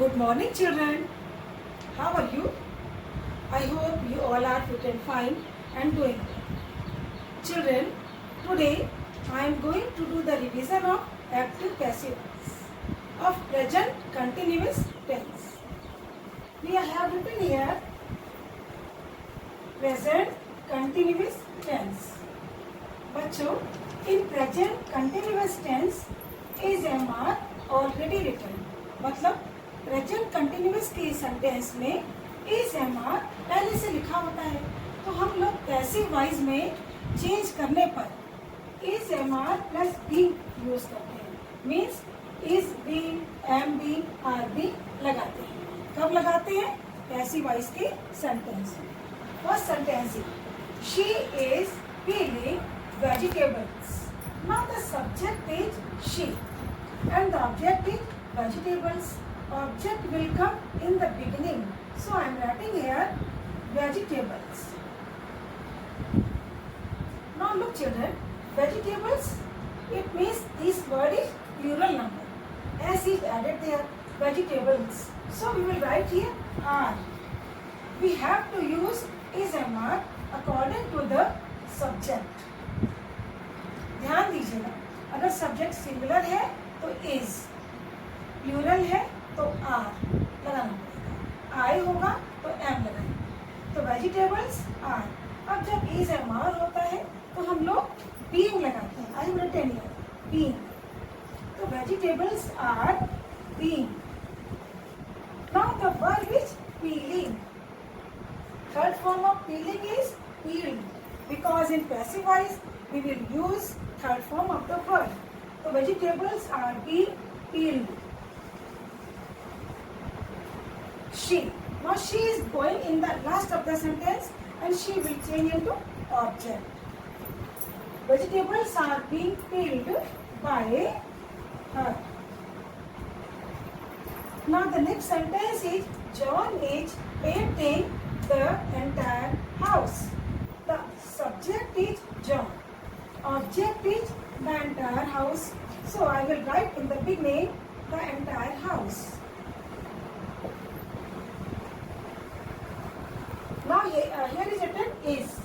Good morning, children. How are you? I hope you all are fit and fine and doing well. Children, today I am going to do the revision of active passive voice of present continuous tense. We have written here present continuous tense. बच्चों, in present continuous tense is MR already written. मतलब present continuous के sentence में is am are पहले से लिखा होता है, तो हम लोग पैसिव वाइज में चेंज करने पर is am are plus be use करते हैं. Means is be, am be, are be लगाते हैं. कब लगाते हैं? पैसिव वाइज के सेंटेंस में. First sentence is she is peeling vegetables. Now the subject is she and the object is vegetables. Object will come in the beginning, so I am writing here vegetables. Now look children, vegetables, it means this word is plural number. S is added there, vegetables. So we will write here are. We have to use is MR according to the subject. ध्यान दीजिएगा, अगर subject singular है तो is, plural है तो are लगाना पड़ेगा. आई होगा तो एम लगाएंगे. तो वेजिटेबल्स आर. अब जब इज एम आर होता है तो हम लोग बीइंग लगाते हैं. I written here being. तो vegetables are being. Now the verb is peeling. Third form of peeling is peeled, because in passive voice we will use third form of the verb. So vegetables are being peeled. She. Now she is going in the last of the sentence and she will change into object. Vegetables are being peeled by her. Now the next sentence is John is painting the entire house. The subject is John. Object is the entire house, so I will write in the beginning the entire house. Now here is written is.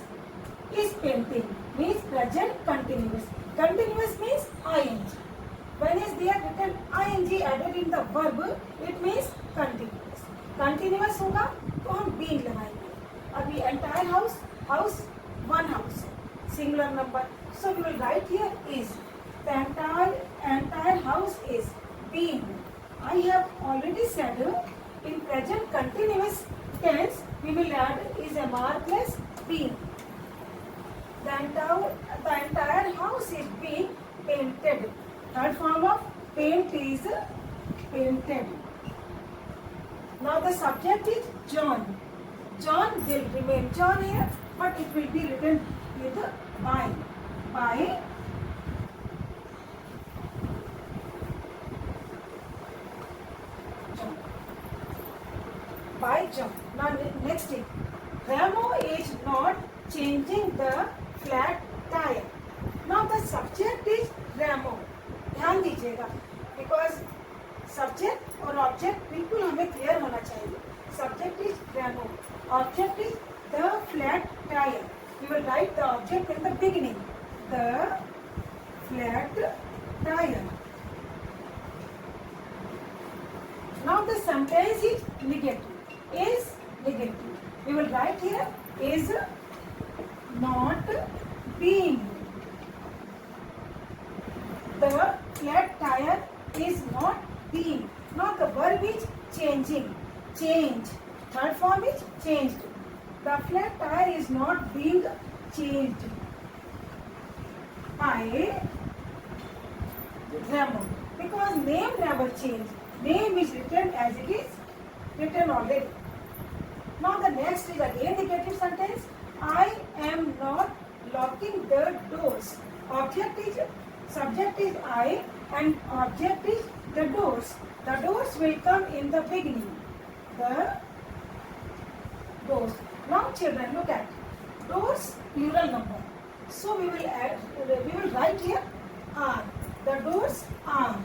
Is painting means present continuous. Continuous means ing. When is there written ing added in the verb, it means continuous. Continuous होगा तो हम being लगाएंगे. अभी entire house, house one house है, singular number. So we will write here is. The entire house is being. I have already said in present continuous tense we will add is MR plus being. The entire house is being painted. Third form of paint is painted. Now the subject is John. John will remain John here, but it will be written with by. By John. By John. Now next thing, Ramo is not changing the flat tire. Now the subject is Ramo. ध्यान दीजिएगा, because subject और object बिल्कुल हमें clear होना चाहिए. Subject is Ramo. Object is the flat tire. We will write the object in the beginning. The flat tire. Now the sentence is negative. Is negative. We will write here is not being. The flat tire is not being. Now the verb is changing. Change. Third form is changed. The flat tire is not being changed by Ramo, because name never changed. Name is written as it is written already. Now the next is again negative sentence. I am not locking the doors. Object is, subject is I and object is the doors. The doors will come in the beginning. The doors. Now children, look at doors plural number. So we will write here are. The doors are.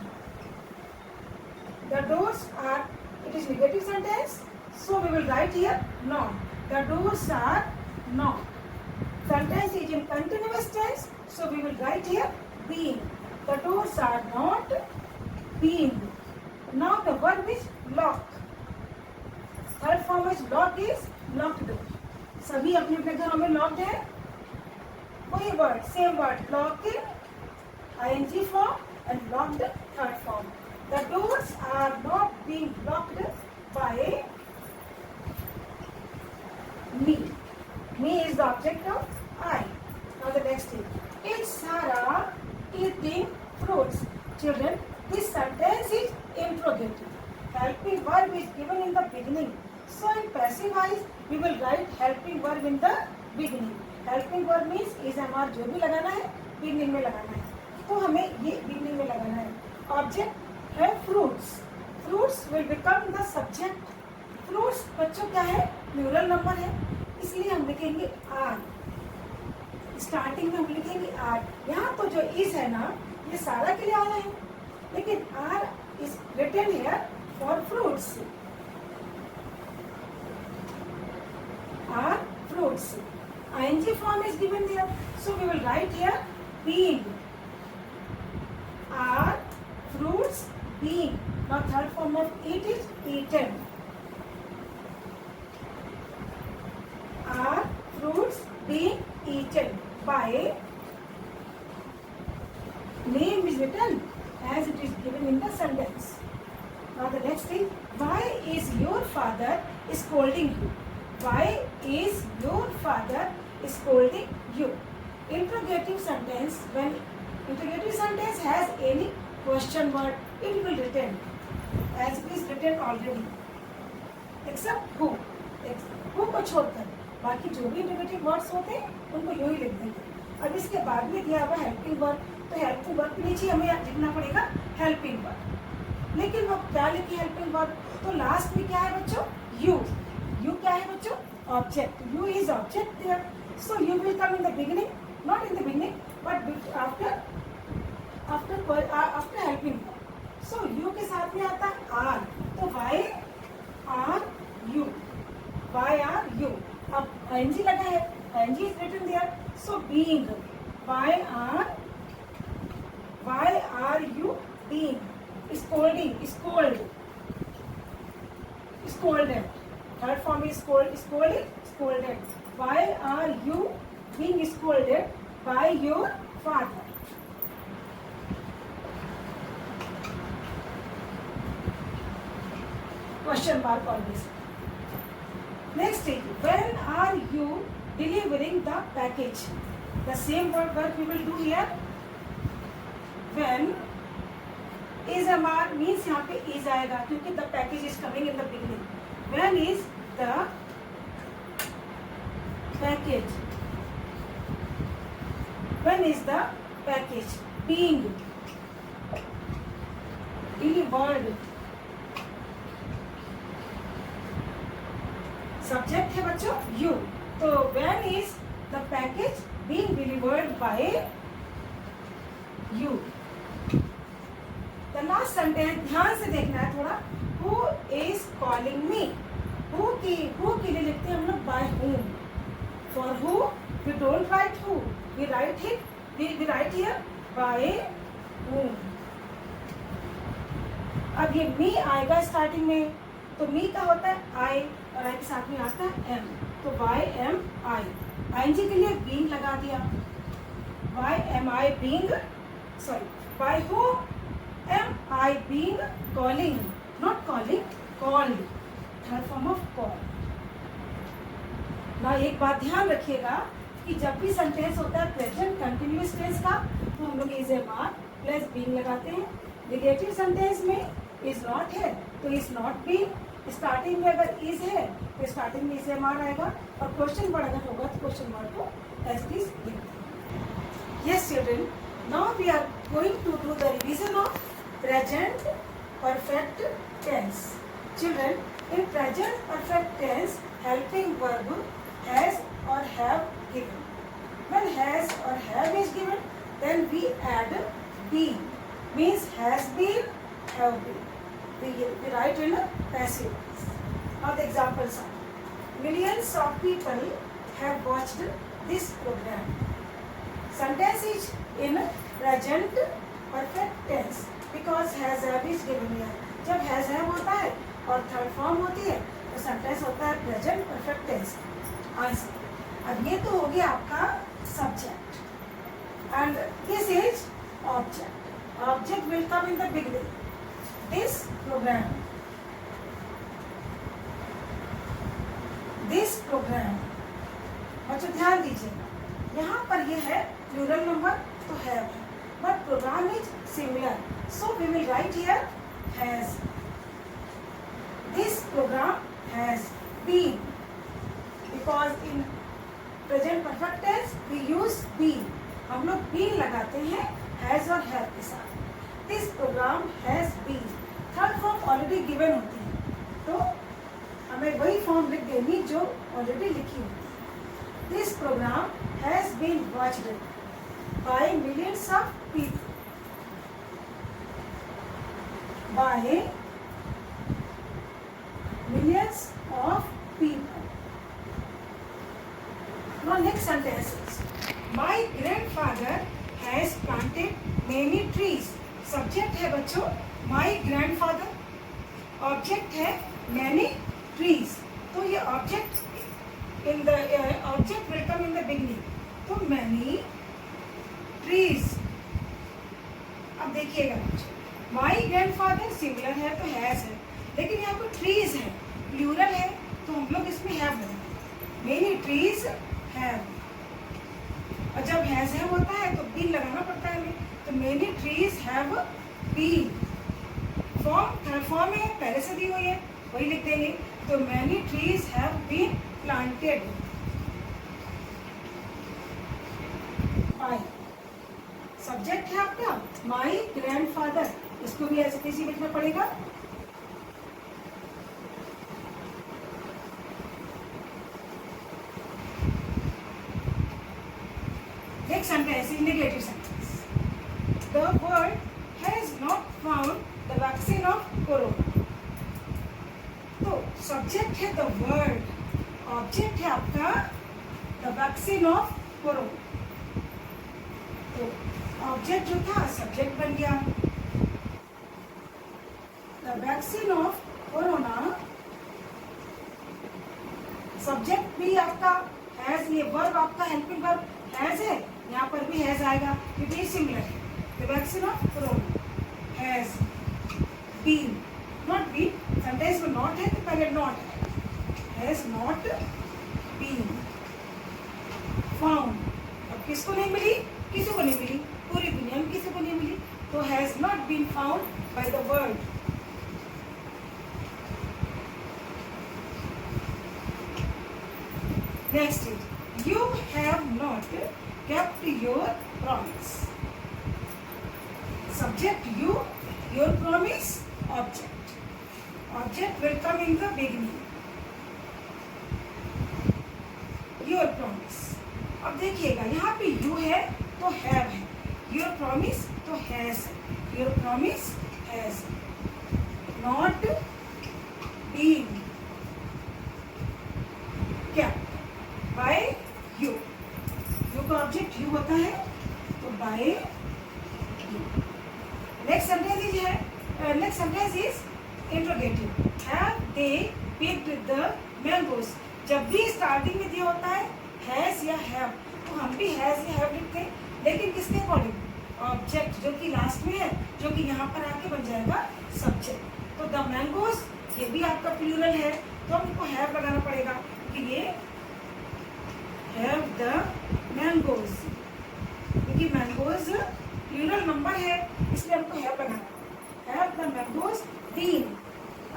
The doors are It is negative sentence. So we will write here not. The doors are not. Sentence is in continuous tense. So we will write here being. The doors are not being. Now the verb is lock. Third form is lock is locked door. सभी अपने अपने घरों में locked है. वही word same word lock ing form and locked third form. The doors are not being locked by me. Me is the object of I. Now the next thing. Is Sarah eating fruits? Children, this sentence is interrogative. Helping verb is given in the beginning. So in passive voice, we will write helping verb in the beginning. Helping verb means is हमारा जो भी लगाना है beginning में लगाना है. तो हमें ये beginning में लगाना है. Object है fruits. Fruits will become the subject. Fruits बच्चों क्या है? Plural number है. इसलिए हम लिखेंगे are. स्टार्टिंग में हम लिखेंगे आर. यहाँ तो जो इज है ना ये सारा के लिए आया है, लेकिन are is written here for fruits. Are fruits. ING form is given here, so we will write here being. Are fruits being. Now third form of it is eaten. Are fruits being eaten by name is written as it is given in the sentence. Now the next thing, why is your father scolding you? Why is your father scolding you? Interrogative sentence. When interrogative sentence has any question word, it will written as it is written already, except who. who को छोड़कर बाकी जो भी interrogative words होते हैं उनको यूं ही लिख देंगे. अब इसके बाद में दिया हुआ हेल्पिंग वर्ब, तो हेल्पिंग वर्ब के नीचे हमें लिखना पड़ेगा हेल्पिंग वर्ब. लेकिन वो क्या लिखी हेल्पिंग वर्ब? तो लास्ट में क्या है बच्चों? यू. यू क्या है बच्चों? Object. You is object there. So you will come in the beginning, not in the beginning but after helping verb. So you के साथ में आता है आर. तो why are you. Why are you. अब ing लगा है, ing is written there. So being. Why are you being? Scolding. Scold. Scolded. Third form is scolded. Scolded. Why are you being scolded by your father? Question mark always. Next thing, when are you delivering the package? The same word we will do here. When is amar means यहाँ पे is आएगा क्योंकि the package is coming in the beginning. When is the package? When is the package being delivered? Subject है बच्चों you. तो when is the package being delivered by you. The last sentence ध्यान से देखना है थोड़ा. Who is calling me. Who के लिए लिखते हैं हम लोग by whom. For who we don't write who, we write here by whom. अब ये मी आएगा स्टार्टिंग में, तो मी का होता है आई और आई के साथ में आता है एम. तो वाई एम आई. आईएनजी के लिए बीइंग लगा दिया. Why am I being, sorry, by who am I being calling, not calling, called. Third form of call. ना एक बात ध्यान रखिएगा कि जब भी सेंटेंस होता है प्रेजेंट कंटिन्यूअस टेंस का तो हम लोग is am are plus being लगाते हैं. नेगेटिव सेंटेंस में इज नॉट है तो इज नॉट बीइंग. स्टार्टिंग में अगर इज है तो स्टार्टिंग में इज एम आर आएगा, और क्वेश्चन वर्ड अगर होगा तो क्वेश्चन वर्ड को एज इट इज लिखते. Yes children, now we are going to do the revision of present perfect tense. Children, in present perfect tense helping verb has और have given. When has or have is given, then we add been, means has been, have been. we write in passive voice. Now the examples are: millions of people have watched this program. Sentence is in present perfect tense because has have is given here. जब has have होता है और third form होती है तो sentence होता है present perfect tense. Answer. अब ये तो हो गया आपका subject and this is object. Object will come in the beginning this program. This program बच्चों ध्यान दीजिएगा, यहाँ पर ये है प्लूरल नंबर तो हैव है, but program is singular, so we will write here has. This program has been, because in present perfect tense we use been, हम लोग been लगाते हैं has और have के साथ। This program has been, third form already given होती है तो हमें वही फॉर्म लिख देनी जो ऑलरेडी लिखी होती है। This program has been watched by millions of people, by millions of people. Now next sentence is, my grandfather has planted many trees. Subject है बच्चों my grandfather, object है many trees, तो ये object in the object will come in the beginning, तो many trees। अब देखिएगा बच्चों, my grandfather singular है तो has है, लेकिन यहाँ पर ट्रीज है प्लूरल है तो हम लोग इसमें हैव लगाएंगे। मेनी ट्रीज हैव, और जब हैज है होता है तो बीन लगाना पड़ता है हमें, तो many trees have been. Form third form है पहले से दी हुई है वही लिख देंगे, तो many trees have been planted by. Subject है आपका माई ग्रैंडफादर, इसको भी ऐसे कैसे लिखना पड़ेगा, next sentence is negative sentence. The world has not found the vaccine of corona. तो subject है the world, object है आपका the vaccine of corona, तो object जो था subject बन गया। The vaccine of corona, subject भी आपका has, ये verb आपका helping verb has है, यहाँ पर भी हैज आएगा क्योंकि सिमिलर है। The vaccine of corona has been, not been, sentence में नॉट है तो पहले नॉट है, हैज नॉट बीन फाउंड। अब किसको नहीं मिली, किसी को नहीं मिली, पूरी दुनिया में किसी को नहीं मिली, तो has not been found by the world. Next is you have not kept your promise. Subject you, your promise, object. Object will come in the beginning. Your promise. अब देखिएगा यहाँ पे you है तो have है, your promise तो has है, your promise has not been kept by you। Object you होता है तो by you. Next sentence is है, next sentence is interrogative. Have they picked the mangoes, जब भी स्टार्टिंग में दिया होता है हैज या हैव तो हम भी हैज या हैव लिखते हैं, लेकिन किसके अकॉर्डिंग, ऑब्जेक्ट जो कि लास्ट में है, जो कि यहाँ पर आके बन जाएगा सब्जेक्ट। तो द मैंगोज ये भी आपका प्लूरल है तो हमको हैव लगाना पड़ेगा कि ये हैव द मैंगोज, क्योंकि मैंगोज प्लूरल नंबर है इसलिए हमको हैव लगाना। हैव द मैंगोज बीन,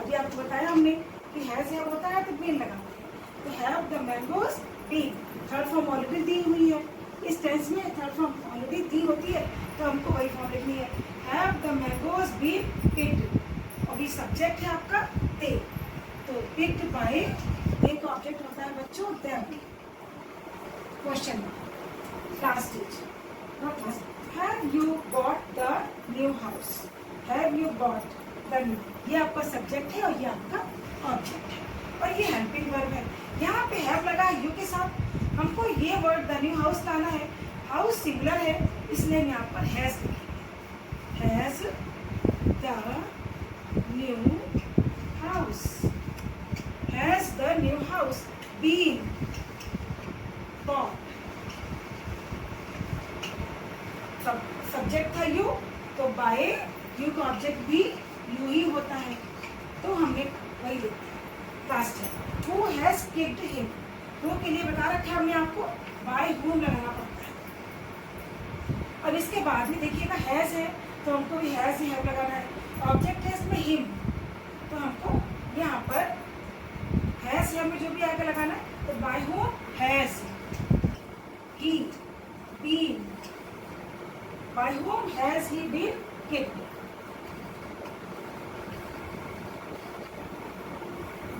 अभी आपको बताया हमने कि हैज हैव होता है तो बीन लगाते हैं, तो have the mangoes been. Third form already दी हुई है, इस टेंस में थर्ड फॉर्म ऑलरेडी दी होती है तो हमको वही फॉर्म लिखनी है, have the mangoes been picked. अभी सब्जेक्ट है आपका दे, तो पिक्ड बाय, दे का ऑब्जेक्ट होता है बच्चों them. Question last is not last, have you bought the new house, have you bought the new, ये आपका सब्जेक्ट है और ये आपका ऑब्जेक्ट है, और ये हेल्पिंग वर्ब है। यहाँ पे हैव लगा है यू के साथ, हमको ये वर्ड द न्यू हाउस लाना है। हाउस सिंगुलर है, इसलिए हम यहाँ पर हैज लिखेंगे, has the new house, has the new house been bought. Subject था यू, तो बाय यू का ऑब्जेक्ट भी यू ही होता है, तो हमने वही लिखा लास्ट है। Who has kicked him, who के लिए बता रखा है हमने आपको बाय हुम लगाना पड़ता है। अब इसके बाद में देखिएगा हैज है, तो हमको भी हैज ही हैव लगाना है। ऑब्जेक्ट है इसमें हिम, तो हमको यहाँ पर हैज में जो भी आगे लगाना है, तो by whom has he been, by whom has he been kicked?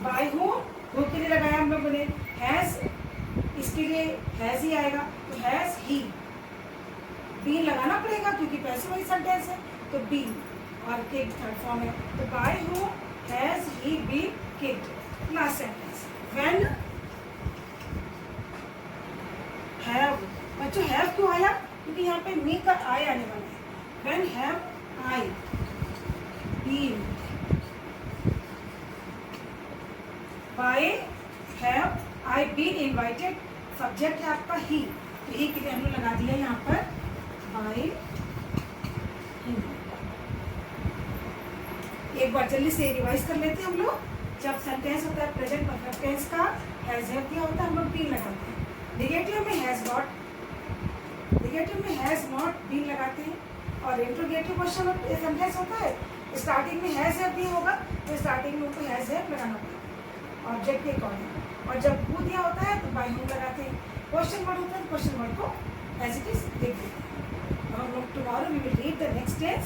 by whom, who के लिए लगाया हम लोगों ने has, इसके लिए has ही आएगा, तो has he been लगाना पड़ेगा क्योंकि पैसे वही सेंटेंस है, तो been और kicked थर्ड फॉर्म है, तो by whom has he been kicked, last sentence. when have, बच्चों have क्यों आया, क्योंकि यहाँ पे मी का आई आने वाला है। When have I been, by have I been invited, subject है आपका ही, तो ही के लिए हमने लगा दिया यहाँ पर by him। एक बार जल्दी से रिवाइज कर लेते हैं हम लोग। जब सेंटेंस होता है प्रेजेंट परफेक्ट टेंस का, हैज हैव दिया होता है, हम लोग बीन लगाते हैं। नेगेटिव में हैज नॉट, नेगेटिव में हैज नॉट बीन लगाते हैं, और इंट्रोगेटिव क्वेश्चन सेंटेंस होता है, स्टार्टिंग में हैज हैव दिया होगा, तो स्टार्टिंग में उनको हैज हैव लगाना पड़ेगा ऑब्जेक्ट के अकॉर्डिंग, और जब हु दिया होता है तो बाय हूम लगाते हैं। क्वेश्चन वर्ड होता है तो क्वेश्चन वर्ड को एज इट इज लिख देते हैं। हम लोग tomorrow we will read the next tense.